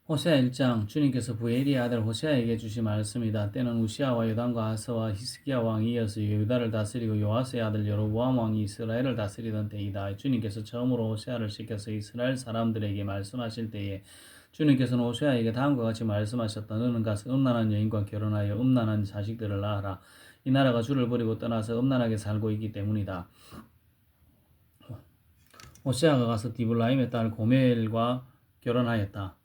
호세아 1장 주님께서 부엘리의 아들 호세아에게 주신 말씀이다. 때는 우시아와 요담과 아스와 히스기야 왕이 이어서 유다를 다스리고 요아스의 아들 여로보암 왕이 이스라엘을 다스리던 때이다. 주님께서 처음으로 호세아를 시켜서 이스라엘 사람들에게 말씀하실 때에 주님께서는 호세아에게 다음과 같이 말씀하셨다. 너는 가서 음란한 여인과 결혼하여 음란한 자식들을 낳아라. 이 나라가 주를 버리고 떠나서 음란하게 살고 있기 때문이다. 호세아가 가서 디블라임의 딸 고멜과 결혼하였다.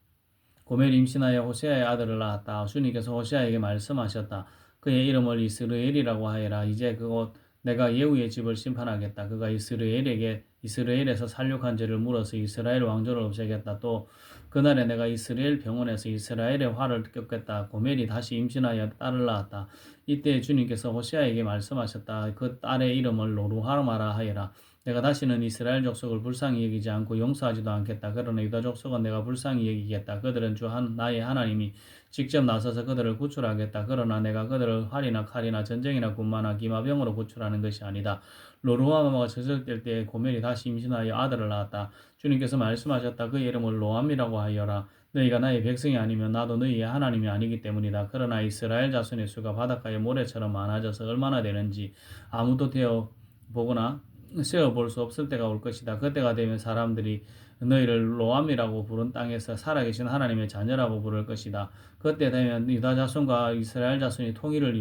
고멜이 임신하여 호세아의 아들을 낳았다. 주님께서 호세아에게 말씀하셨다. 그의 이름을 이스르엘이라고 하여라. 이제 그곳 내가 예후의 집을 심판하겠다. 그가 이스라엘에서 살육한 죄를 물어서 이스라엘 왕조를 없애겠다. 또 그날에 내가 이스라엘 병원에서 이스라엘의 화를 꺾겠다. 고멜이 다시 임신하여 딸을 낳았다. 이때 주님께서 호세아에게 말씀하셨다. 그 딸의 이름을 로루하마라 하여라. 내가 다시는 이스라엘 족속을 불쌍히 여기지 않고 용서하지도 않겠다. 그러나 유다 족속은 내가 불쌍히 여기겠다. 그들은 나의 하나님이 직접 나서서 그들을 구출하겠다. 그러나 내가 그들을 활이나 칼이나 전쟁이나 군마나 기마병으로 구출하는 것이 아니다. 로루아마가 저절될 때에 고멜이 다시 임신하여 아들을 낳았다. 주님께서 말씀하셨다. 그의 이름을 로암이라고 하여라. 너희가 나의 백성이 아니면 나도 너희의 하나님이 아니기 때문이다. 그러나 이스라엘 자손의 수가 바닷가의 모래처럼 많아져서 얼마나 되는지 아무도 되어 보거나 세어볼 수 없을 때가 올 것이다. 그때가 되면 사람들이 너희를 로암이라고 부른 땅에서 살아계신 하나님의 자녀라고 부를 것이다. 그때 되면 유다 자손과 이스라엘 자손이 통일을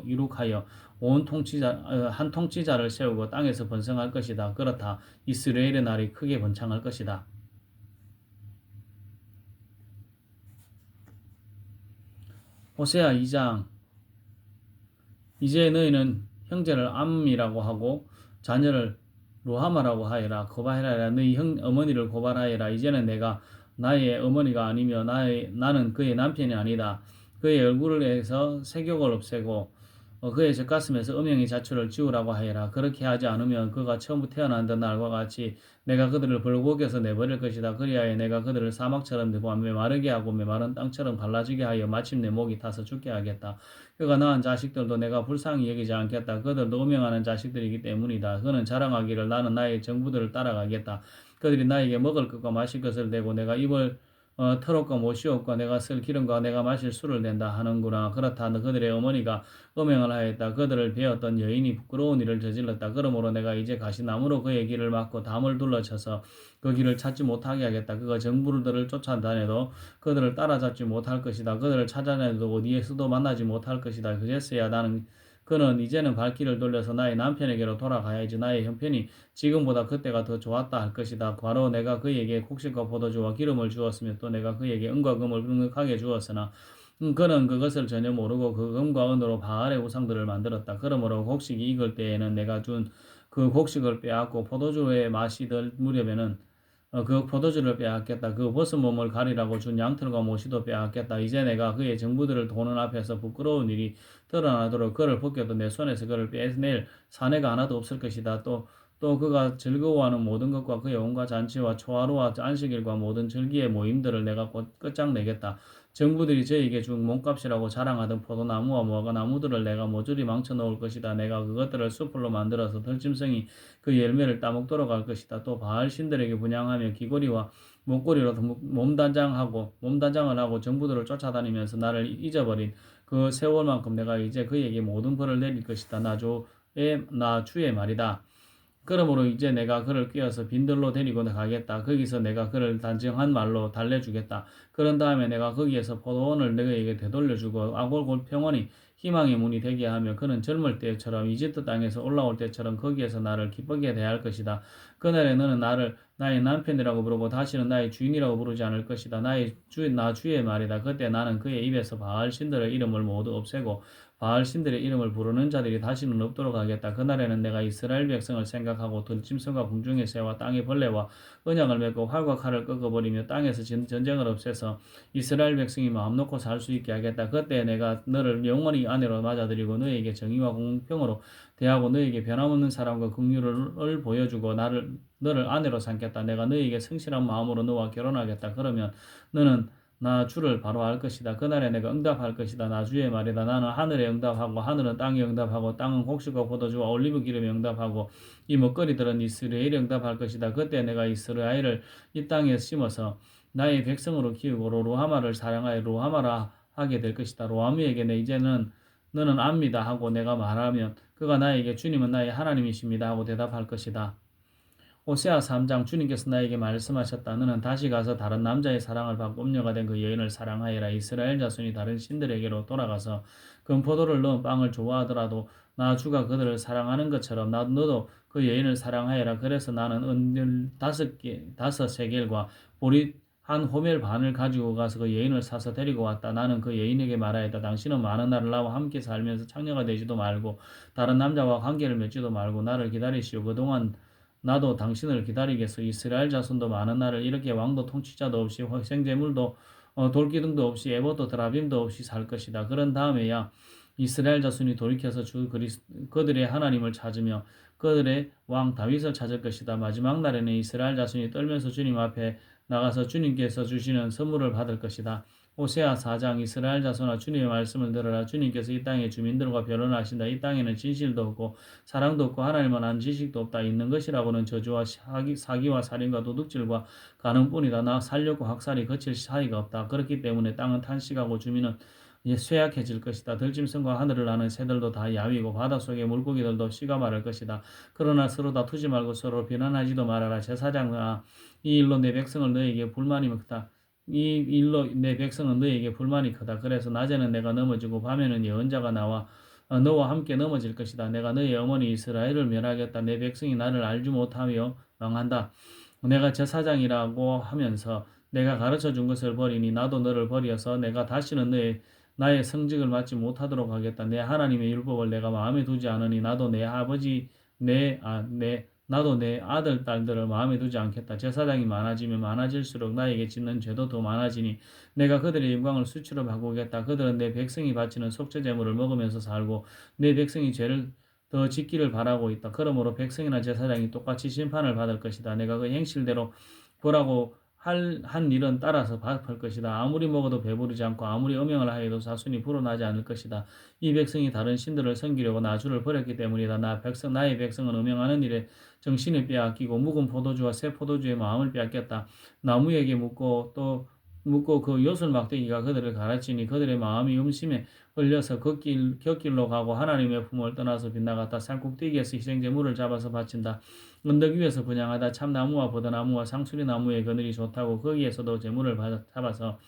이룩하여 한 통치자를 세우고 땅에서 번성할 것이다. 그렇다. 이스라엘의 날이 크게 번창할 것이다. 호세아 2장. 이제 너희는 형제를 암이라고 하고 자녀를 루하마라고 하여라. 고발하여라. 너희 어머니를 고발하여라. 이제는 내가 나의 어머니가 아니며 나는 그의 남편이 아니다. 그의 얼굴을 해서 색욕을 없애고 그의 젖가슴에서 음행의 자초를 지우라고 하여라. 그렇게 하지 않으면 그가 처음 태어난 날과 같이 내가 그들을 벌곡에서 내버릴 것이다. 그리하여 내가 그들을 사막처럼 메마르게 하고 메마른 땅처럼 갈라지게 하여 마침내 목이 타서 죽게 하겠다. 그가 낳은 자식들도 내가 불쌍히 여기지 않겠다. 그들도 음행하는 자식들이기 때문이다. 그는 자랑하기를 나는 나의 정부들을 따라가겠다. 그들이 나에게 먹을 것과 마실 것을 대고 내가 입을 터럭과 못이옵과 내가 쓸 기름과 내가 마실 술을 낸다 하는구나. 그렇다. 그들의 어머니가 음행을 하였다. 그들을 베었던 여인이 부끄러운 일을 저질렀다. 그러므로 내가 이제 가시나무로 그의 길을 막고 담을 둘러쳐서 그 길을 찾지 못하게 하겠다. 그가 정부들을 쫓아다녀도 그들을 따라잡지 못할 것이다. 그들을 찾아내도 어디에서도 만나지 못할 것이다. 그제서야 그는 이제는 발길을 돌려서 나의 남편에게로 돌아가야지. 나의 형편이 지금보다 그때가 더 좋았다 할 것이다. 바로 내가 그에게 곡식과 포도주와 기름을 주었으며 또 내가 그에게 은과 금을 넉넉하게 주었으나 그는 그것을 전혀 모르고 그 금과 은으로 바알의 우상들을 만들었다. 그러므로 곡식이 익을 때에는 내가 준 그 곡식을 빼앗고 포도주의 맛이 들 무렵에는 그 포도주를 빼앗겠다. 그 벗은 몸을 가리라고 준 양털과 모시도 빼앗겠다. 이제 내가 그의 정부들을 도는 앞에서 부끄러운 일이 드러나도록 그를 벗겨도 내 손에서 그를 빼낼 사내가 하나도 없을 것이다. 또 그가 즐거워하는 모든 것과 그의 온갖 잔치와 초하루와 안식일과 모든 절기의 모임들을 내가 곧 끝장내겠다. 정부들이 저에게 준 몸값이라고 자랑하던 포도나무와 무화과나무들을 내가 모조리 망쳐 놓을 것이다. 내가 그것들을 숲으로 만들어서 들짐승이 그 열매를 따먹도록 할 것이다. 또 바알 신들에게 분양하며 귀고리와 목걸이로 몸단장을 하고 정부들을 쫓아다니면서 나를 잊어버린 그 세월만큼 내가 이제 그에게 모든 벌을 내릴 것이다. 나 주의 말이다. 그러므로 이제 내가 그를 꿰어서 빈들로 데리고 가겠다. 거기서 내가 그를 단정한 말로 달래주겠다. 그런 다음에 내가 거기에서 포도원을 너에게 되돌려주고 아골골 평원이 희망의 문이 되게 하며 그는 젊을 때처럼 이집트 땅에서 올라올 때처럼 거기에서 나를 기쁘게 대할 것이다. 그날에 너는 나를 나의 남편이라고 부르고 다시는 나의 주인이라고 부르지 않을 것이다. 나 주의 말이다. 그때 나는 그의 입에서 바알 신들의 이름을 모두 없애고 바알 신들의 이름을 부르는 자들이 다시는 없도록 하겠다. 그날에는 내가 이스라엘 백성을 생각하고 들짐승과 궁중의 새와 땅의 벌레와 언약을 맺고 활과 칼을 꺾어버리며 땅에서 전쟁을 없애서 이스라엘 백성이 마음 놓고 살 수 있게 하겠다. 그때 내가 너를 영원히 아내로 맞아들이고 너에게 정의와 공평으로 대하고 너에게 변함없는 사랑과 긍휼을 보여주고 너를 아내로 삼겠다. 내가 너에게 성실한 마음으로 너와 결혼하겠다. 그러면 너는 나 주를 바로 알 것이다. 그날에 내가 응답할 것이다. 나 주의 말이다. 나는 하늘에 응답하고 하늘은 땅에 응답하고 땅은 곡식과 포도주와 올리브 기름에 응답하고 이 먹거리들은 이스라엘에 응답할 것이다. 그때 내가 이스라엘을 이 땅에 심어서 나의 백성으로 키우고 로루하마를 사랑하여 로루하마라 하게 될 것이다. 로아미에게 내 이제는 너는 압니다 하고 내가 말하면 그가 나에게 주님은 나의 하나님이십니다 하고 대답할 것이다. 호세아 3장 주님께서 나에게 말씀하셨다. 너는 다시 가서 다른 남자의 사랑을 받고 음녀가 된 그 여인을 사랑하여라. 이스라엘 자손이 다른 신들에게로 돌아가서 금포도를 넣은 빵을 좋아하더라도 나 주가 그들을 사랑하는 것처럼 너도 그 여인을 사랑하여라. 그래서 나는 은을 5세겔과 보릿 한 호멜 반을 가지고 가서 그 여인을 사서 데리고 왔다. 나는 그 여인에게 말하였다. 당신은 많은 날을 나와 함께 살면서 창녀가 되지도 말고 다른 남자와 관계를 맺지도 말고 나를 기다리시오. 그동안 나도 당신을 기다리겠소. 이스라엘 자손도 많은 날을 이렇게 왕도 통치자도 없이 생제물도 돌기둥도 없이 에버도 드라빔도 없이 살 것이다. 그런 다음에야 이스라엘 자손이 돌이켜서 그들의 하나님을 찾으며 그들의 왕 다윗을 찾을 것이다. 마지막 날에는 이스라엘 자손이 떨면서 주님 앞에 나가서 주님께서 주시는 선물을 받을 것이다. 호세아 4장 이스라엘 자손아 주님의 말씀을 들으라. 주님께서 이 땅의 주민들과 변론하신다. 이 땅에는 진실도 없고 사랑도 없고 하나님을 아는 지식도 없다. 있는 것이라고는 저주와 사기와 살인과 도둑질과 가늠뿐이다. 나 살려고 학살이 거칠 사이가 없다. 그렇기 때문에 땅은 탄식하고 주민은 쇠약해질 것이다. 들짐승과 하늘을 나는 새들도 다 야위고 바닷속의 물고기들도 씨가 마를 것이다. 그러나 서로 다투지 말고 서로 비난하지도 말아라. 제사장아 이 일로 내 백성을 너에게 불만이 크다. 이 일로 내 백성은 너에게 불만이 크다. 그래서 낮에는 내가 넘어지고 밤에는 예언자가 나와 너와 함께 넘어질 것이다. 내가 너의 어머니 이스라엘을 멸하겠다. 내 백성이 나를 알지 못하며 망한다. 내가 제사장이라고 하면서 내가 가르쳐 준 것을 버리니 나도 너를 버려서 내가 다시는 나의 성직을 맡지 못하도록 하겠다. 내 하나님의 율법을 내가 마음에 두지 않으니 나도 나도 내 아들, 딸들을 마음에 두지 않겠다. 제사장이 많아지면 많아질수록 나에게 짓는 죄도 더 많아지니 내가 그들의 영광을 수치로 바꾸겠다. 그들은 내 백성이 바치는 속죄 제물을 먹으면서 살고 내 백성이 죄를 더 짓기를 바라고 있다. 그러므로 백성이나 제사장이 똑같이 심판을 받을 것이다. 내가 그 행실대로 보라고 한 일은 따라서 받을 것이다. 아무리 먹어도 배부르지 않고 아무리 음행을 하여도 사순이 불어나지 않을 것이다. 이 백성이 다른 신들을 섬기려고 나주를 버렸기 때문이다. 나의 백성은 음행하는 일에 정신을 빼앗기고 묵은 포도주와 새 포도주의 마음을 빼앗겼다. 나무에게 묻고 그 요술 막대기가 그들을 가르치니 그들의 마음이 음심에 흘려서 곁길로 가고 하나님의 품을 떠나서 빗나갔다. 산꼭대기에서 희생제물을 잡아서 바친다. 언덕 위에서 분양하다. 참나무와 버드나무와 상수리나무의 그늘이 좋다고 거기에서도 제물을 잡아서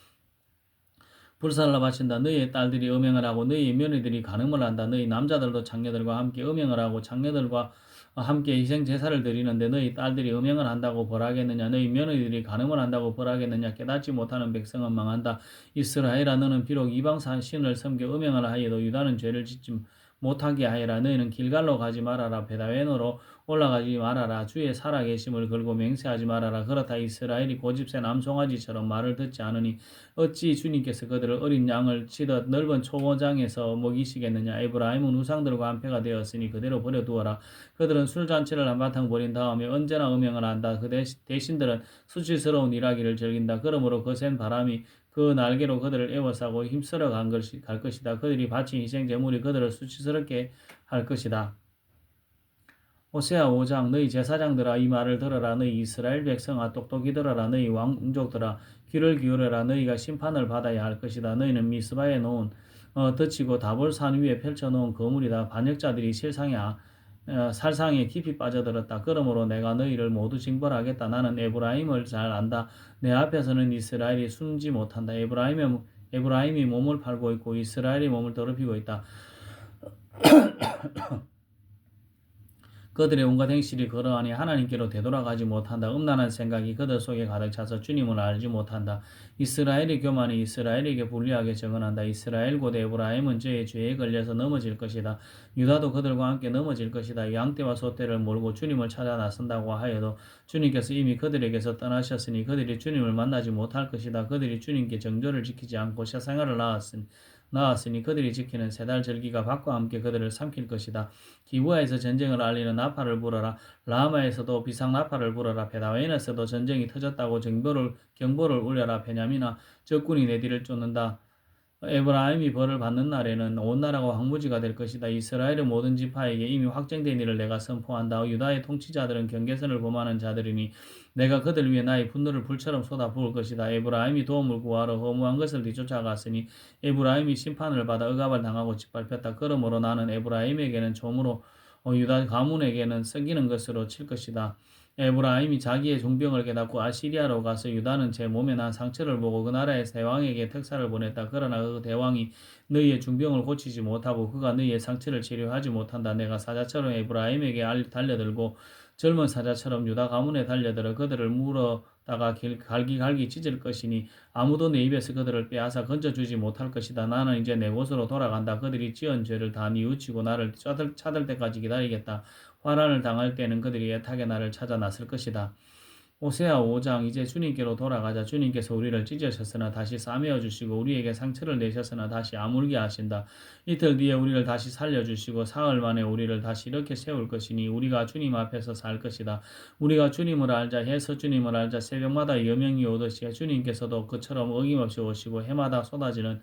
불살라 바친다. 너희의 딸들이 음행을 하고 너희의 며느리들이 간음을 한다. 너희 남자들도 장녀들과 함께 음행을 하고 장녀들과 함께 희생 제사를 드리는데 너희 딸들이 음행을 한다고 벌하겠느냐? 너희 며느리들이 간음을 한다고 벌하겠느냐? 깨닫지 못하는 백성은 망한다. 이스라엘아 너는 비록 이방 신을 섬겨 음행을 하여도 유다는 죄를 짓지 못하게 하여라. 너희는 길갈로 가지 말아라. 베다웬으로 올라가지 말아라. 주의 살아계심을 걸고 맹세하지 말아라. 그렇다 이스라엘이 고집센 암송아지처럼 말을 듣지 않으니 어찌 주님께서 그들을 어린 양을 치듯 넓은 초고장에서 먹이시겠느냐. 에브라임은 우상들과 한패가 되었으니 그대로 버려두어라. 그들은 술잔치를 한바탕 벌인 다음에 언제나 음행을 한다. 그 대신들은 수치스러운 일하기를 즐긴다. 그러므로 거센 바람이 그 날개로 그들을 에워싸고 힘쓰러 갈 것이다. 그들이 바친 희생제물이 그들을 수치스럽게 할 것이다. 호세아 5장 너희 제사장들아 이 말을 들어라. 너희 이스라엘 백성아 똑똑히 들어라. 너희 왕족들아 귀를 기울여라. 너희가 심판을 받아야 할 것이다. 너희는 미스바에 놓은 덧치고 다볼산 위에 펼쳐놓은 거물이다. 반역자들이 살상에 깊이 빠져들었다. 그러므로 내가 너희를 모두 징벌하겠다. 나는 에브라임을 잘 안다. 내 앞에서는 이스라엘이 숨지 못한다. 에브라임이 몸을 팔고 있고 이스라엘이 몸을 더럽히고 있다. 그들의 온갖 행실이 그러하니 하나님께로 되돌아가지 못한다. 음란한 생각이 그들 속에 가득 차서 주님을 알지 못한다. 이스라엘의 교만이 이스라엘에게 불리하게 적응한다. 이스라엘 곧 에브라임은 죄에 걸려서 넘어질 것이다. 유다도 그들과 함께 넘어질 것이다. 양떼와 소떼를 몰고 주님을 찾아 나선다고 하여도 주님께서 이미 그들에게서 떠나셨으니 그들이 주님을 만나지 못할 것이다. 그들이 주님께 정절을 지키지 않고 샤생활을 나았으니 그들이 지키는 세달 절기가 밖과 함께 그들을 삼킬 것이다. 기브아에서 전쟁을 알리는 나팔을 불어라. 라마에서도 비상 나팔을 불어라. 베다웬에서도 전쟁이 터졌다고 경보를 울려라. 베냐민아 적군이 내 뒤를 쫓는다. 에브라임이 벌을 받는 날에는 온 나라가 황무지가 될 것이다. 이스라엘의 모든 지파에게 이미 확정된 일을 내가 선포한다. 유다의 통치자들은 경계선을 범하는 자들이니 내가 그들 위해 나의 분노를 불처럼 쏟아부을 것이다. 에브라임이 도움을 구하러 허무한 것을 뒤쫓아갔으니 에브라임이 심판을 받아 억압을 당하고 짓밟혔다. 그러므로 나는 에브라임에게는 조무로 유다 가문에게는 썩이는 것으로 칠 것이다. 에브라임이 자기의 종병을 깨닫고 아시리아로 가서 유다는 제 몸에 난 상처를 보고 그 나라의 대왕에게 특사를 보냈다. 그러나 그 대왕이 너희의 중병을 고치지 못하고 그가 너희의 상처를 치료하지 못한다. 내가 사자처럼 에브라임에게 달려들고 젊은 사자처럼 유다 가문에 달려들어 그들을 물어다가 갈기갈기 찢을 것이니 아무도 내 입에서 그들을 빼앗아 건져주지 못할 것이다. 나는 이제 내 곳으로 돌아간다. 그들이 지은 죄를 다 뉘우치고 나를 찾을 때까지 기다리겠다. 환난을 당할 때는 그들이 애타게 나를 찾아 나설 것이다. 호세아 5장. 이제 주님께로 돌아가자. 주님께서 우리를 찢으셨으나 다시 싸매어 주시고 우리에게 상처를 내셨으나 다시 아물게 하신다. 이틀 뒤에 우리를 다시 살려주시고 사흘 만에 우리를 다시 이렇게 세울 것이니 우리가 주님 앞에서 살 것이다. 우리가 주님을 알자. 해서 주님을 알자. 새벽마다 여명이 오듯이 주님께서도 그처럼 어김없이 오시고 해마다 쏟아지는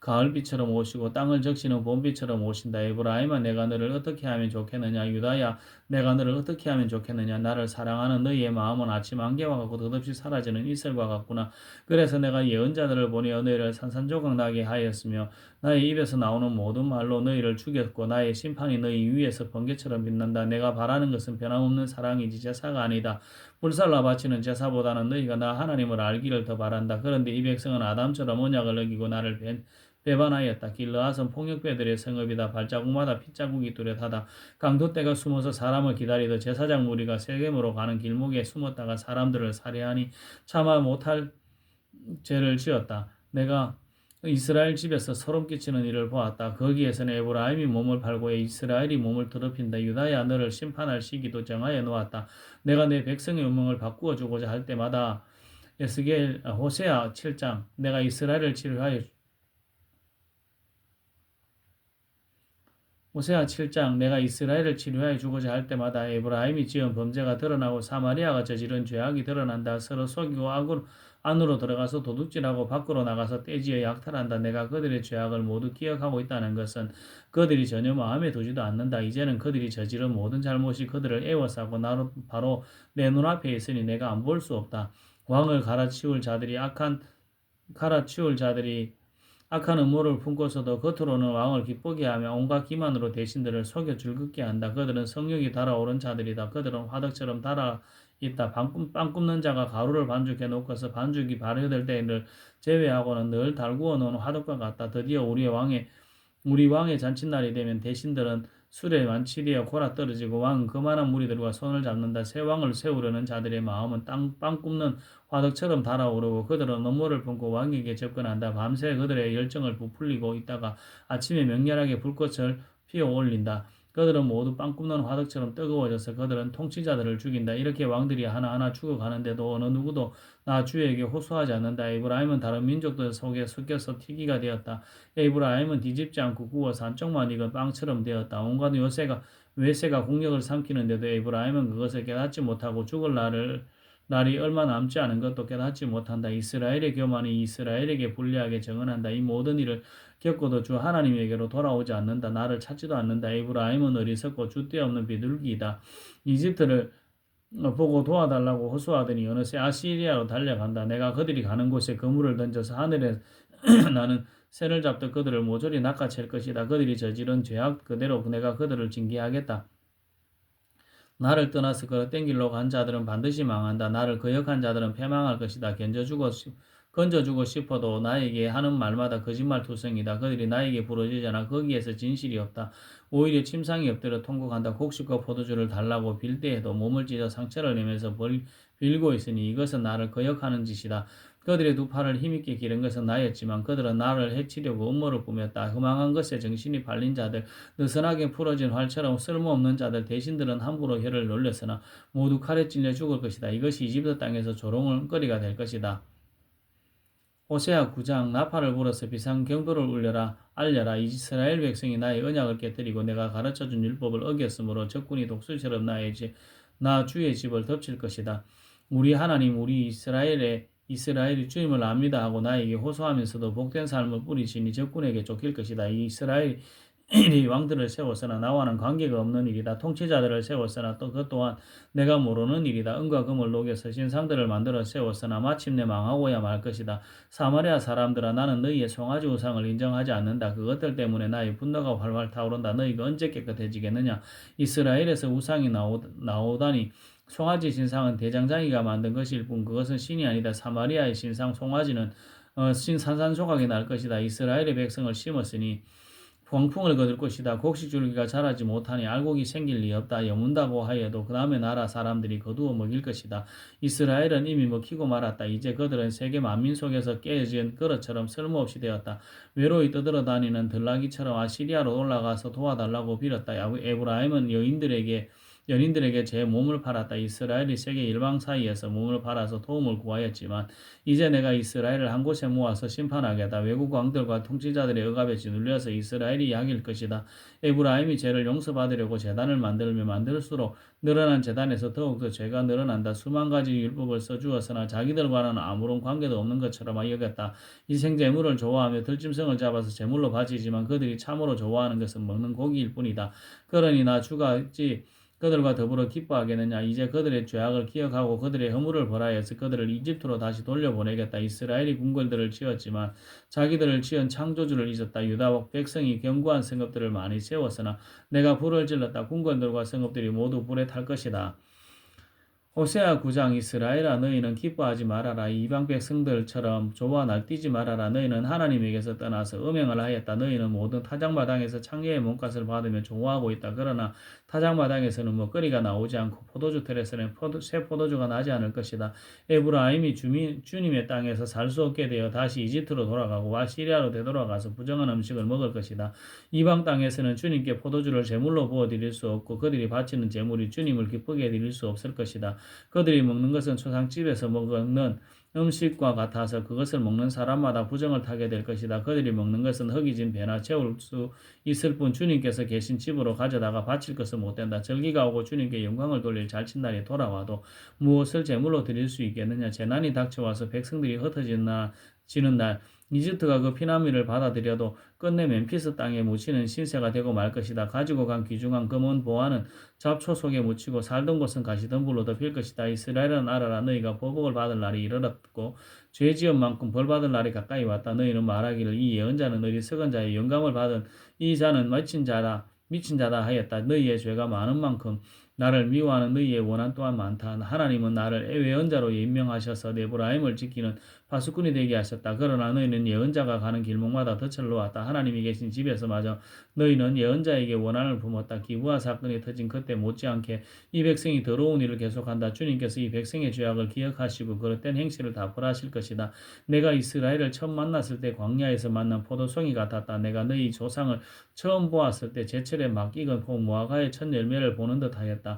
가을비처럼 오시고 땅을 적시는 봄비처럼 오신다. 에브라임아, 내가 너를 어떻게 하면 좋겠느냐. 유다야, 내가 너를 어떻게 하면 좋겠느냐. 나를 사랑하는 너희의 마음은 아침 안개와 같고 덧없이 사라지는 이슬과 같구나. 그래서 내가 예언자들을 보내어 너희를 산산조각 나게 하였으며 나의 입에서 나오는 모든 말로 너희를 죽였고 나의 심판이 너희 위에서 번개처럼 빛난다. 내가 바라는 것은 변함없는 사랑이지 제사가 아니다. 불살라 바치는 제사보다는 너희가 나 하나님을 알기를 더 바란다. 그런데 이 백성은 아담처럼 언약을 어기고 나를 배반하였다. 길르앗은 폭력배들의 성읍이다. 발자국마다 핏자국이 뚜렷하다. 강도떼가 숨어서 사람을 기다리듯 제사장 무리가 세겜으로 가는 길목에 숨었다가 사람들을 살해하니 참아 못할 죄를 지었다. 내가 이스라엘 집에서 소름 끼치는 일을 보았다. 거기에서는 에브라임이 몸을 팔고 이스라엘이 몸을 더럽힌다. 유다야, 너를 심판할 시기도 정하여 놓았다. 내가 내 백성의 운명을 바꾸어 주고자 할 때마다 호세아 7장. 내가 이스라엘을 치료하여 호세아 7장. 내가 이스라엘을 치료하여 주고자 할 때마다 에브라임이 지은 범죄가 드러나고 사마리아가 저지른 죄악이 드러난다. 서로 속이고 안으로 들어가서 도둑질하고 밖으로 나가서 떼지어 약탈한다. 내가 그들의 죄악을 모두 기억하고 있다는 것은 그들이 전혀 마음에 두지도 않는다. 이제는 그들이 저지른 모든 잘못이 그들을 애워싸고 나로 바로 내 눈앞에 있으니 내가 안 볼 수 없다. 왕을 갈아치울 자들이 악한 음모를 품고서도 겉으로는 왕을 기쁘게 하며 온갖 기만으로 대신들을 속여 즐겁게 한다. 그들은 성욕이 달아오른 자들이다. 그들은 화덕처럼 달아있다. 빵 굽는 자가 가루를 반죽해 놓고서 반죽이 발효될 때를 제외하고는 늘 달구어 놓은 화덕과 같다. 드디어 우리 왕의 잔칫날이 되면 대신들은 술에 만취되어 골아 떨어지고 왕은 그만한 무리들과 손을 잡는다. 새 왕을 세우려는 자들의 마음은 빵 굽는 화덕처럼 달아오르고 그들은 음모를 품고 왕에게 접근한다. 밤새 그들의 열정을 부풀리고 있다가 아침에 맹렬하게 불꽃을 피워 올린다. 그들은 모두 빵 굽는 화덕처럼 뜨거워져서 그들은 통치자들을 죽인다. 이렇게 왕들이 하나하나 죽어가는데도 어느 누구도 나 주에게 호소하지 않는다. 에브라임은 다른 민족들 속에 섞여서 튀기가 되었다. 에브라임은 뒤집지 않고 구워서 한쪽만 익은 빵처럼 되었다. 온갖 외세가 공력을 삼키는데도 에브라임은 그것을 깨닫지 못하고 죽을 날이 얼마 남지 않은 것도 깨닫지 못한다. 이스라엘의 교만이 이스라엘에게 불리하게 정언한다. 이 모든 일을 겪고도 주 하나님에게로 돌아오지 않는다. 나를 찾지도 않는다. 에브라임은 어리석고 줏대없는 비둘기이다. 이집트를 보고 도와달라고 호소하더니 어느새 아시리아로 달려간다. 내가 그들이 가는 곳에 그물을 던져서 하늘에 나는 새를 잡듯 그들을 모조리 낚아챌 것이다. 그들이 저지른 죄악 그대로 내가 그들을 징계하겠다. 나를 떠나서 그 땡길로 간 자들은 반드시 망한다. 나를 거역한 자들은 패망할 것이다. 건져주고 싶어도 나에게 하는 말마다 거짓말투성이다. 그들이 나에게 부러지잖아. 거기에서 진실이 없다. 오히려 침상이 엎드려 통곡한다. 곡식과 포도주를 달라고 빌 때에도 몸을 찢어 상처를 내면서 빌고 있으니 이것은 나를 거역하는 짓이다. 그들의 두 팔을 힘있게 기른 것은 나였지만 그들은 나를 해치려고 음모를 꾸몄다. 허망한 것에 정신이 팔린 자들, 느슨하게 풀어진 활처럼 쓸모없는 자들, 대신들은 함부로 혀를 놀렸으나 모두 칼에 찔려 죽을 것이다. 이것이 이집트 땅에서 조롱거리가 될 것이다. 호세아 9장. 나팔을 불어서 비상경보를 알려라. 이스라엘 백성이 나의 언약을 깨뜨리고 내가 가르쳐준 율법을 어겼으므로 적군이 독수리처럼 나 주의 집을 덮칠 것이다. 우리 하나님 우리 이스라엘의 이스라엘이 주님을 압니다 하고 나에게 호소하면서도 복된 삶을 뿌리시니 적군에게 쫓길 것이다. 이 이스라엘이 왕들을 세웠으나 나와는 관계가 없는 일이다. 통치자들을 세웠으나 또 그것 또한 내가 모르는 일이다. 은과 금을 녹여서 신상들을 만들어 세웠으나 마침내 망하고야 말 것이다. 사마리아 사람들아, 나는 너희의 송아지 우상을 인정하지 않는다. 그것들 때문에 나의 분노가 활활 타오른다. 너희가 언제 깨끗해지겠느냐. 이스라엘에서 우상이 나오다니 송아지 신상은 대장장이가 만든 것일 뿐 그것은 신이 아니다. 사마리아의 신상 송아지는 산산조각이 날 것이다. 이스라엘의 백성을 심었으니 광풍을 거둘 것이다. 곡식줄기가 자라지 못하니 알곡이 생길 리 없다. 여문다고 하여도 그 다음에 나라 사람들이 거두어 먹일 것이다. 이스라엘은 이미 먹히고 말았다. 이제 그들은 세계 만민 속에서 깨어진 그릇처럼 쓸모없이 되었다. 외로이 떠들어다니는 들나귀처럼 아시리아로 올라가서 도와달라고 빌었다. 에브라임은 연인들에게 제 몸을 팔았다. 이스라엘이 세계 일방 사이에서 몸을 팔아서 도움을 구하였지만 이제 내가 이스라엘을 한 곳에 모아서 심판하겠다. 외국 왕들과 통치자들의 억압에 짓눌려서 이스라엘이 약일 것이다. 에브라임이 죄를 용서받으려고 제단을 만들면 만들수록 늘어난 제단에서 더욱더 죄가 늘어난다. 수만 가지 율법을 써주었으나 자기들과는 아무런 관계도 없는 것처럼 여겼다. 희생제물을 좋아하며 들짐승을 잡아서 제물로 바치지만 그들이 참으로 좋아하는 것은 먹는 고기일 뿐이다. 그러니 나 주가 어찌 그들과 더불어 기뻐하겠느냐. 이제 그들의 죄악을 기억하고 그들의 허물을 벌하여서 그들을 이집트로 다시 돌려보내겠다. 이스라엘이 궁궐들을 지었지만 자기들을 지은 창조주를 잊었다. 유다 백성이 견고한 성읍들을 많이 세웠으나 내가 불을 질렀다. 궁궐들과 성읍들이 모두 불에 탈 것이다. 호세아 9장. 이스라엘아, 너희는 기뻐하지 말아라. 이방 백성들처럼 조와 날뛰지 말아라. 너희는 하나님에게서 떠나서 음행을 하였다. 너희는 모든 타작마당에서 창녀의 몸값을 받으며 좋아하고 있다. 그러나 타작마당에서는 먹거리가 나오지 않고 포도주 틀에서는 새 포도주가 나지 않을 것이다. 에브라임이 주님의 땅에서 살 수 없게 되어 다시 이집트로 돌아가고 아시리아로 되돌아가서 부정한 음식을 먹을 것이다. 이방 땅에서는 주님께 포도주를 제물로 부어드릴 수 없고 그들이 바치는 제물이 주님을 기쁘게 드릴 수 없을 것이다. 그들이 먹는 것은 초상집에서 먹는 음식과 같아서 그것을 먹는 사람마다 부정을 타게 될 것이다. 그들이 먹는 것은 허기진 배나 채울 수 있을 뿐 주님께서 계신 집으로 가져다가 바칠 것은 못된다. 절기가 오고 주님께 영광을 돌릴 잘친 날이 돌아와도 무엇을 제물로 드릴 수 있겠느냐. 재난이 닥쳐와서 백성들이 흩어지는 날 이집트가 그 피난민을 받아들여도 끝내 멤피스 땅에 묻히는 신세가 되고 말 것이다. 가지고 간 귀중한 금은 보화는 잡초 속에 묻히고 살던 곳은 가시덤불로 덮일 것이다. 이스라엘은 알아라. 너희가 보복을 받을 날이 이르렀고 죄 지은 만큼 벌 받을 날이 가까이 왔다. 너희는 말하기를 이 예언자는 어리석은 자의 영감을 받은 이 자는 미친 자다 하였다. 너희의 죄가 많은 만큼 나를 미워하는 너희의 원한 또한 많다. 하나님은 나를 예언자로 임명하셔서 에브라임을 지키는 파수꾼이 되게 하셨다. 그러나 너희는 예언자가 가는 길목마다 덫을 놓았다. 하나님이 계신 집에서마저 너희는 예언자에게 원한을 품었다. 기부와 사건이 터진 그때 못지않게 이 백성이 더러운 일을 계속한다. 주님께서 이 백성의 죄악을 기억하시고 그릇된 행실을 다 벌하실 것이다. 내가 이스라엘을 처음 만났을 때 광야에서 만난 포도송이 같았다. 내가 너희 조상을 처음 보았을 때 제철에 막 익은 포 무화과의 첫 열매를 보는 듯하였다.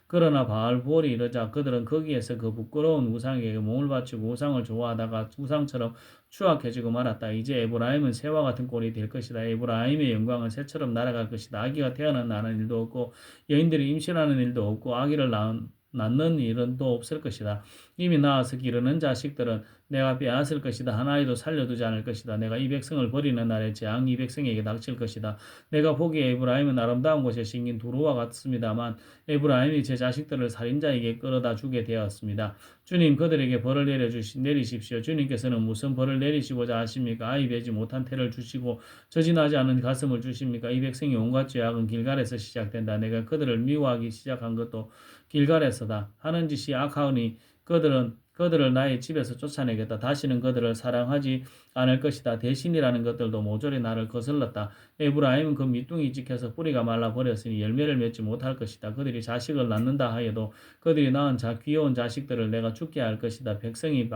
그러나 바알부올이 이르자 그들은 거기에서 그 부끄러운 우상에게 몸을 바치고 우상을 좋아하다가 우상처럼 추악해지고 말았다. 이제 에브라임은 새와 같은 꼴이 될 것이다. 에브라임의 영광은 새처럼 날아갈 것이다. 아기가 태어나는 일도 없고 여인들이 임신하는 일도 없고 아기를 낳는 일은 또 없을 것이다. 이미 낳아서 기르는 자식들은 내가 빼앗을 것이다. 하나에도 살려두지 않을 것이다. 내가 이 백성을 버리는 날에 재앙이 이 백성에게 닥칠 것이다. 내가 보기에 에브라임은 아름다운 곳에 심긴 두루와 같습니다만 에브라임이 제 자식들을 살인자에게 끌어다 주게 되었습니다. 주님, 그들에게 벌을 내리십시오. 주님께서는 무슨 벌을 내리시고자 하십니까? 아이 베지 못한 태를 주시고 저진하지 않은 가슴을 주십니까? 이 백성의 온갖 죄악은 길갈에서 시작된다. 내가 그들을 미워하기 시작한 것도 길갈에서다. 하는 짓이 악하니 그들을 나의 집에서 쫓아내겠다. 다시는 그들을 사랑하지 않을 것이다. 대신이라는 것들도 모조리 나를 거슬렀다. 에브라임은 그 밑둥이 찍혀서 뿌리가 말라버렸으니 열매를 맺지 못할 것이다. 그들이 자식을 낳는다 하여도 그들이 낳은 귀여운 자식들을 내가 죽게 할 것이다. 백성이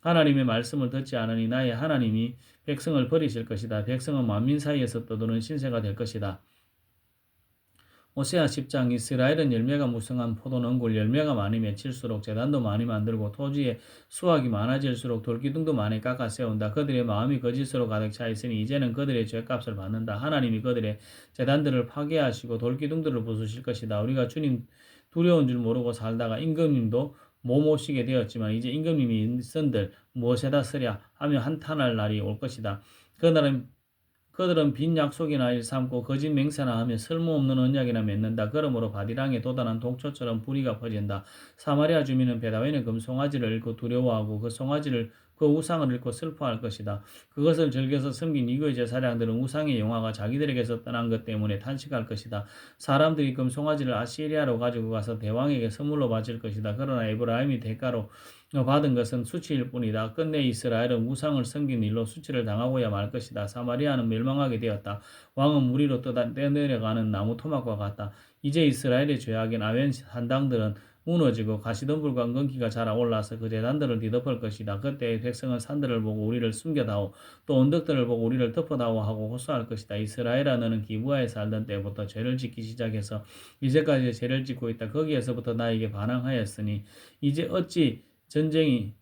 하나님의 말씀을 듣지 않으니 나의 하나님이 백성을 버리실 것이다. 백성은 만민 사이에서 떠도는 신세가 될 것이다. 호세아 10장. 이스라엘은 열매가 무성한 포도는 엉굴 열매가 많이 맺힐수록 제단도 많이 만들고 토지에 수확이 많아질수록 돌기둥도 많이 깎아 세운다. 그들의 마음이 거짓으로 가득 차 있으니 이제는 그들의 죄값을 받는다. 하나님이 그들의 제단들을 파괴하시고 돌기둥들을 부수실 것이다. 우리가 주님 두려운 줄 모르고 살다가 임금님도 모시게 되었지만 이제 임금님이 선들 무엇에다 쓰랴 하며 한탄할 날이 올 것이다. 그날은 그들은 빈 약속이나 일삼고 거짓 맹세나 하며 쓸모없는 언약이나 맺는다. 그러므로 바디랑에 돋아난 동초처럼 불의가 퍼진다. 사마리아 주민은 베다웬의 금송아지를 잃고 두려워하고 그 우상을 잃고 슬퍼할 것이다. 그것을 즐겨서 섬긴 이거의 제사장들은 우상의 영화가 자기들에게서 떠난 것 때문에 탄식할 것이다. 사람들이 금송아지를 아시리아로 가지고 가서 대왕에게 선물로 바칠 것이다. 그러나 에브라임이 대가로 받은 것은 수치일 뿐이다. 끝내 이스라엘은 우상을 섬긴 일로 수치를 당하고야 말 것이다. 사마리아는 멸망하게 되었다. 왕은 무리로 떠내려가는 나무 토막과 같다. 이제 이스라엘의 죄악인 아웬 산당들은 무너지고 가시덤불과 엉겅퀴가 자라 올라서 그 제단들을 뒤덮을 것이다. 그때 백성은 산들을 보고 우리를 숨겨다오 또 언덕들을 보고 우리를 덮어다오 하고 호소할 것이다. 이스라엘아 너는 기브아에 살던 때부터 죄를 짓기 시작해서 이제까지 죄를 짓고 있다. 거기에서부터 나에게 반항하였으니 이제 어찌 전쟁이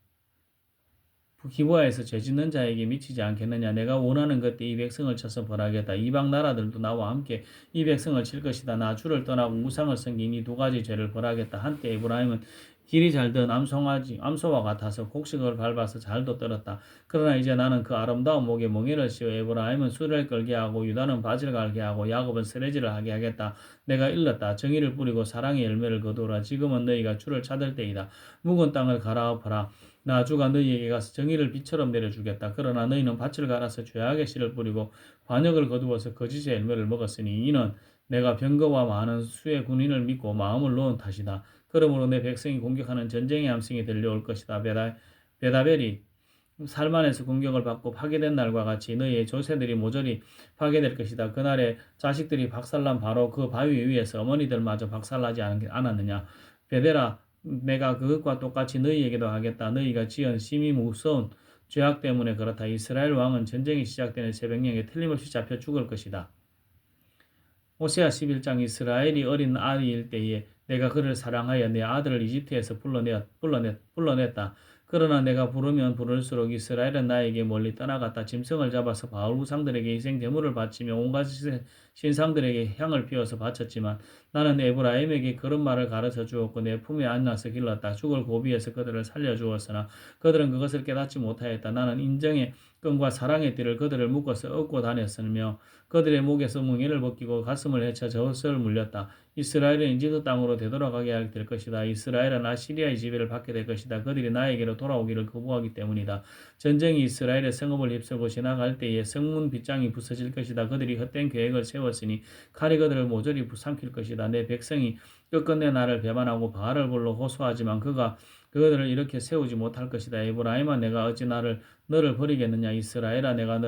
기브아에서 죄 짓는 자에게 미치지 않겠느냐. 내가 원하는 그때 이 백성을 쳐서 벌하겠다. 이방 나라들도 나와 함께 이 백성을 칠 것이다. 나 주를 떠나고 우상을 섬긴 이 두 가지 죄를 벌하겠다. 한때 에브라임은 길이 잘든 암소와 같아서 곡식을 밟아서 잘도 떨었다. 그러나 이제 나는 그 아름다운 목에 멍에를 씌워 에브라임은 수레를 끌게 하고 유다는 바지를 갈게 하고 야곱은 쓰레지를 하게 하겠다. 내가 일렀다. 정의를 뿌리고 사랑의 열매를 거두라. 지금은 너희가 주를 찾을 때이다. 묵은 땅을 갈아엎어라. 나 주가 너희에게 가서 정의를 비처럼 내려주겠다. 그러나 너희는 밭을 갈아서 죄악의 씨를 뿌리고 반역을 거두어서 거짓의 열매를 먹었으니 이는 내가 병거와 많은 수의 군인을 믿고 마음을 놓은 탓이다. 그러므로 내 백성이 공격하는 전쟁의 함성이 들려올 것이다. 베다벨이 살만에서 공격을 받고 파괴된 날과 같이 너희의 조세들이 모조리 파괴될 것이다. 그날에 자식들이 박살난 바로 그 바위 위에서 어머니들마저 박살나지 않았느냐. 베데라 내가 그것과 똑같이 너희에게도 하겠다. 너희가 지은 심히 무서운 죄악 때문에 그렇다. 이스라엘 왕은 전쟁이 시작되는 새벽녘에 틀림없이 잡혀 죽을 것이다. 호세아 11장 이스라엘이 어린 아이일 때에 내가 그를 사랑하여 내 아들을 이집트에서 불러냈다. 그러나 내가 부르면 부를수록 이스라엘은 나에게 멀리 떠나갔다. 짐승을 잡아서 바알 우상들에게 희생 제물을 바치며 온갖 신상들에게 향을 피워서 바쳤지만 나는 에브라임에게 그런 말을 가르쳐 주었고 내 품에 안나서 길렀다. 죽을 고비에서 그들을 살려주었으나 그들은 그것을 깨닫지 못하였다. 나는 인정의 끈과 사랑의 띠를 그들을 묶어서 얻고 다녔으며 그들의 목에서 뭉에를 벗기고 가슴을 헤쳐 젖을 물렸다. 이스라엘은 이집트 땅으로 되돌아가게 될 것이다. 이스라엘은 아시리아의 지배를 받게 될 것이다. 그들이 나에게로 돌아오기를 거부하기 때문이다. 전쟁이 이스라엘의 성읍을 휩쓸고 지나갈 때에 성문 빗장이 부서질 것이다. 그들이 헛된 계획을 세웠으니 칼이 그들을 모조리 부상킬 것이다. 내 백성이 끝끝내 나를 배반하고 바알을 불러 호소하지만 그들을 이렇게 세우지 못할 것이다. 에브라임아 내가 어찌 너를 버리겠느냐. 이스라엘아 내가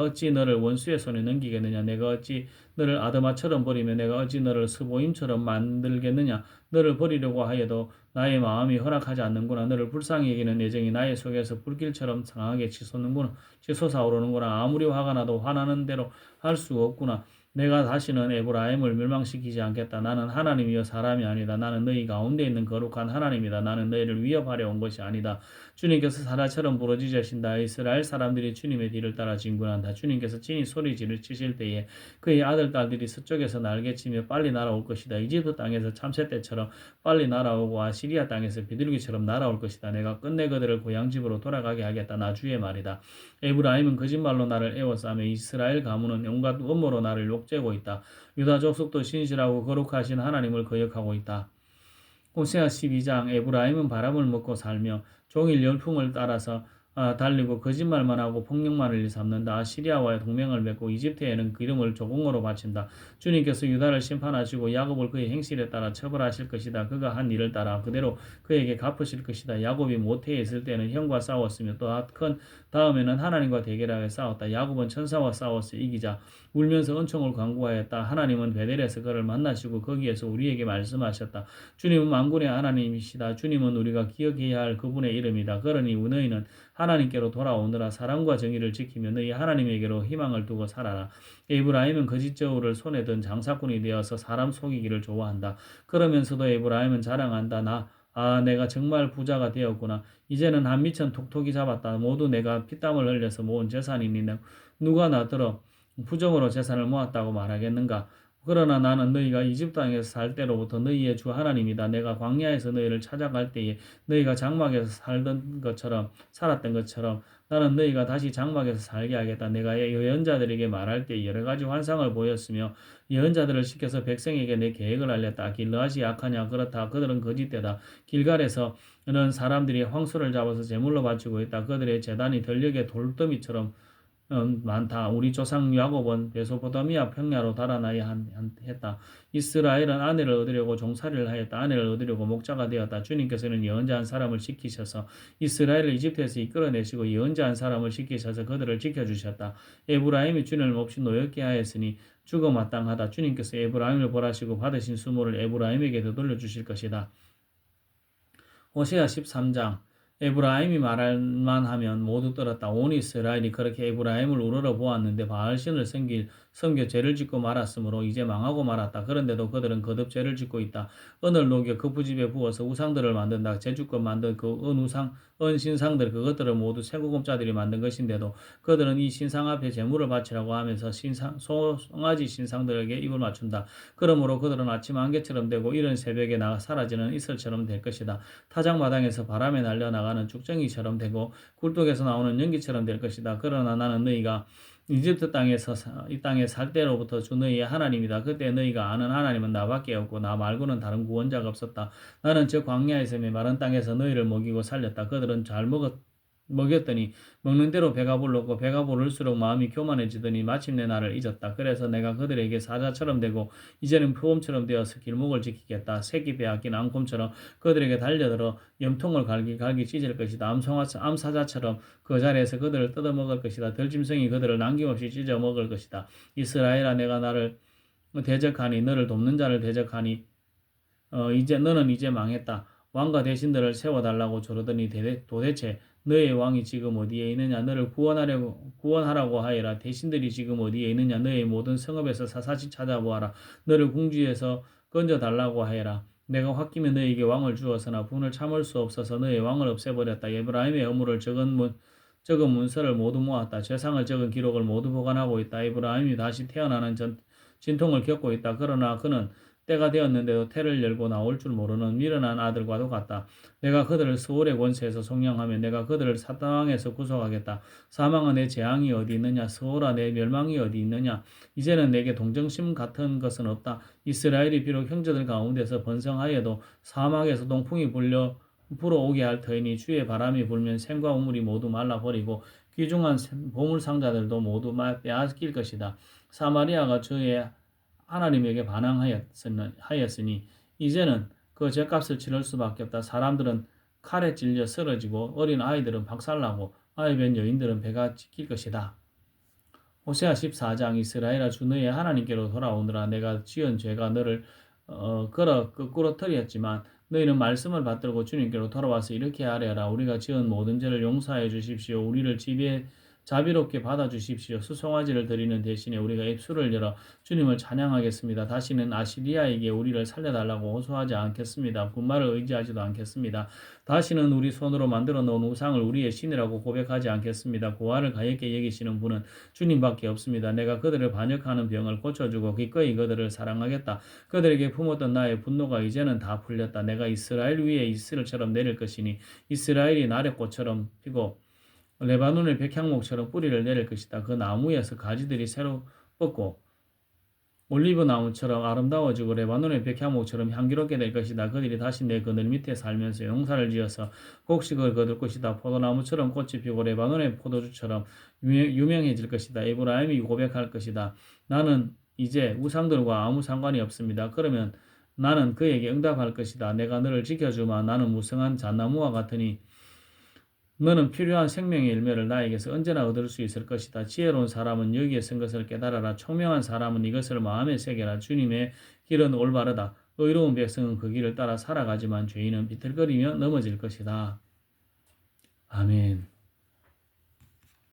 어찌 너를 원수의 손에 넘기겠느냐. 내가 어찌 너를 아드마처럼 버리며 내가 어찌 너를 스보임처럼 만들겠느냐. 너를 버리려고 하여도 나의 마음이 허락하지 않는구나. 너를 불쌍히 여기는 애정이 나의 속에서 불길처럼 상하게 치솟아오르는구나. 아무리 화가 나도 화나는 대로 할 수 없구나. 내가 다시는 에브라임을 멸망시키지 않겠다. 나는 하나님이여 사람이 아니다. 나는 너희 가운데 있는 거룩한 하나님이다. 나는 너희를 위협하려 온 것이 아니다. 주님께서 사자처럼 부르짖으신다. 이스라엘 사람들이 주님의 뒤를 따라 진군한다. 주님께서 친히 소리지를 치실 때에 그의 아들 딸들이 서쪽에서 날개치며 빨리 날아올 것이다. 이집트 땅에서 참새떼처럼 빨리 날아오고 아시리아 땅에서 비둘기처럼 날아올 것이다. 내가 끝내 그들을 고향집으로 돌아가게 하겠다. 나 주의 말이다. 에브라임은 거짓말로 나를 애워싸며 이스라엘 가문은 온갖 음모로 나를 욕죄고 있다. 유다 족속도 신실하고 거룩하신 하나님을 거역하고 있다. 호세아 12장 에브라임은 바람을 먹고 살며 종일 열풍을 따라서 달리고 거짓말만 하고 폭력만을 일삼는다. 아시리아와의 동맹을 맺고 이집트에는 기름을 조공으로 바친다. 주님께서 유다를 심판하시고 야곱을 그의 행실에 따라 처벌하실 것이다. 그가 한 일을 따라 그대로 그에게 갚으실 것이다. 야곱이 모태에 있을 때는 형과 싸웠으며 또 큰 다음에는 하나님과 대결하여 싸웠다. 야곱은 천사와 싸워서 이기자 울면서 은총을 간구하였다. 하나님은 베델에서 그를 만나시고 거기에서 우리에게 말씀하셨다. 주님은 만군의 하나님이시다. 주님은 우리가 기억해야 할 그분의 이름이다. 그러니 너희는 하나님께로 돌아오느라 사랑과 정의를 지키며 너희 하나님에게로 희망을 두고 살아라. 에브라임은 거짓 저울을 손에 든 장사꾼이 되어서 사람 속이기를 좋아한다. 그러면서도 에브라임은 자랑한다. 내가 정말 부자가 되었구나. 이제는 한 미천 톡톡이 잡았다. 모두 내가 피땀을 흘려서 모은 재산이니 누가 나더러 부정으로 재산을 모았다고 말하겠는가. 그러나 나는 너희가 이집트 땅에서 살 때로부터 너희의 주 하나님이다. 내가 광야에서 너희를 찾아갈 때에 너희가 장막에서 살던 것처럼 살았던 것처럼 나는 너희가 다시 장막에서 살게 하겠다. 내가 예언자들에게 말할 때 여러 가지 환상을 보였으며 예언자들을 시켜서 백성에게 내 계획을 알렸다. 길르앗이 약하냐? 그렇다. 그들은 거짓되다. 길갈에서는 사람들이 황소를 잡아서 제물로 바치고 있다. 그들의 제단이 들녘의 돌더미처럼 많다. 우리 조상 야곱은 메소포타미아 평야로 달아나야 했다. 이스라엘은 아내를 얻으려고 종살이를 하였다. 아내를 얻으려고 목자가 되었다. 주님께서는 예언자 한 사람을 시키셔서 이스라엘을 이집트에서 이끌어내시고 예언자 한 사람을 시키셔서 그들을 지켜주셨다. 에브라임이 주님을 몹시 노엽게 하였으니 죽어 마땅하다. 주님께서 에브라임을 벌하시고 받으신 수모를 에브라임에게 되돌려 주실 것이다. 호세아 13장 에브라임이 말할만 하면 모두 떨었다. 온 이스라엘이 그렇게 에브라임을 우러러 보았는데 바알신을 섬겨 죄를 짓고 말았으므로 이제 망하고 말았다. 그런데도 그들은 거듭 죄를 짓고 있다. 은을 녹여 그 부집에 부어서 우상들을 만든다. 제주껏 만든 그 은신상들 그것들을 모두 세고금자들이 만든 것인데도 그들은 이 신상 앞에 제물을 바치라고 하면서 송아지 신상들에게 입을 맞춘다. 그러므로 그들은 아침 안개처럼 되고 이른 새벽에 나가 사라지는 이슬처럼 될 것이다. 타작마당에서 바람에 날려나가는 쭉정이처럼 되고 굴뚝에서 나오는 연기처럼 될 것이다. 그러나 나는 너희가 이집트 땅에서 이 땅에 살 때로부터 주 너희의 하나님이다. 그때 너희가 아는 하나님은 나밖에 없고 나 말고는 다른 구원자가 없었다. 나는 저 광야에서 메마른 땅에서 너희를 먹이고 살렸다. 그들은 잘 먹였더니 먹는 대로 배가 불렀고 배가 부를수록 마음이 교만해지더니 마침내 나를 잊었다. 그래서 내가 그들에게 사자처럼 되고 이제는 표범처럼 되어서 길목을 지키겠다. 새끼 빼앗긴 앙콤처럼 그들에게 달려들어 염통을 갈기 찢을 것이다. 암사자처럼 그 자리에서 그들을 뜯어먹을 것이다. 들짐승이 그들을 남김없이 찢어 먹을 것이다. 이스라엘아 내가 나를 대적하니 너를 돕는 자를 대적하니 이제 너는 이제 망했다. 왕과 대신들을 세워달라고 조르더니 도대체 너의 왕이 지금 어디에 있느냐? 너를 구원하라고 하여라. 대신들이 지금 어디에 있느냐? 너의 모든 성읍에서 사사시 찾아보아라. 너를 궁지에서 건져달라고 하여라. 내가 홧김에 너에게 왕을 주었으나 분을 참을 수 없어서 너의 왕을 없애버렸다. 에브라임의 의무를 적은 문서를 모두 모았다. 죄상을 적은 기록을 모두 보관하고 있다. 에브라임이 다시 태어나는 진통을 겪고 있다. 그러나 그는 때가 되었는데도 태를 열고 나올 줄 모르는 미련한 아들과도 같다. 내가 그들을 스올의 권세에서 속량하며 내가 그들을 사망에서 구속하겠다. 사망아 내 재앙이 어디 있느냐? 스올아 내 멸망이 어디 있느냐? 이제는 내게 동정심 같은 것은 없다. 이스라엘이 비록 형제들 가운데서 번성하여도 사막에서 동풍이 불어오게 할 터이니 주의 바람이 불면 샘과 우물이 모두 말라버리고 귀중한 보물 상자들도 모두 빼앗길 것이다. 사마리아가 저의 하나님에게 반항하였으니 이제는 그 죗값을 치를 수밖에 없다. 사람들은 칼에 찔려 쓰러지고 어린 아이들은 박살나고 아이변 여인들은 배가 찢길 것이다. 호세아 14장 이스라엘아 주 너의 하나님께로 돌아오느라 내가 지은 죄가 너를 거꾸로 틀렸지만 너희는 말씀을 받들고 주님께로 돌아와서 이렇게 하려라. 우리가 지은 모든 죄를 용서하여 주십시오. 우리를 자비롭게 받아주십시오. 수송아지를 드리는 대신에 우리가 입술을 열어 주님을 찬양하겠습니다. 다시는 아시리아에게 우리를 살려달라고 호소하지 않겠습니다. 군마를 의지하지도 않겠습니다. 다시는 우리 손으로 만들어 놓은 우상을 우리의 신이라고 고백하지 않겠습니다. 고아를 가엾게 여기시는 분은 주님밖에 없습니다. 내가 그들을 반역하는 병을 고쳐주고 기꺼이 그들을 사랑하겠다. 그들에게 품었던 나의 분노가 이제는 다 풀렸다. 내가 이스라엘 위에 이슬처럼 내릴 것이니 이스라엘이 나랫꽃처럼 피고 레바논의 백향목처럼 뿌리를 내릴 것이다. 그 나무에서 가지들이 새로 뻗고 올리브 나무처럼 아름다워지고 레바논의 백향목처럼 향기롭게 될 것이다. 그들이 다시 내 그늘 밑에 살면서 농사를 지어서 곡식을 거둘 것이다. 포도나무처럼 꽃이 피고 레바논의 포도주처럼 유명해질 것이다. 에브라임이 고백할 것이다. 나는 이제 우상들과 아무 상관이 없습니다. 그러면 나는 그에게 응답할 것이다. 내가 너를 지켜주마. 나는 무성한 잣나무와 같으니 너는 필요한 생명의 열매를 나에게서 언제나 얻을 수 있을 것이다. 지혜로운 사람은 여기에 쓴 것을 깨달아라. 총명한 사람은 이것을 마음에 새겨라. 주님의 길은 올바르다. 의로운 백성은 그 길을 따라 살아가지만 죄인은 비틀거리며 넘어질 것이다. 아멘.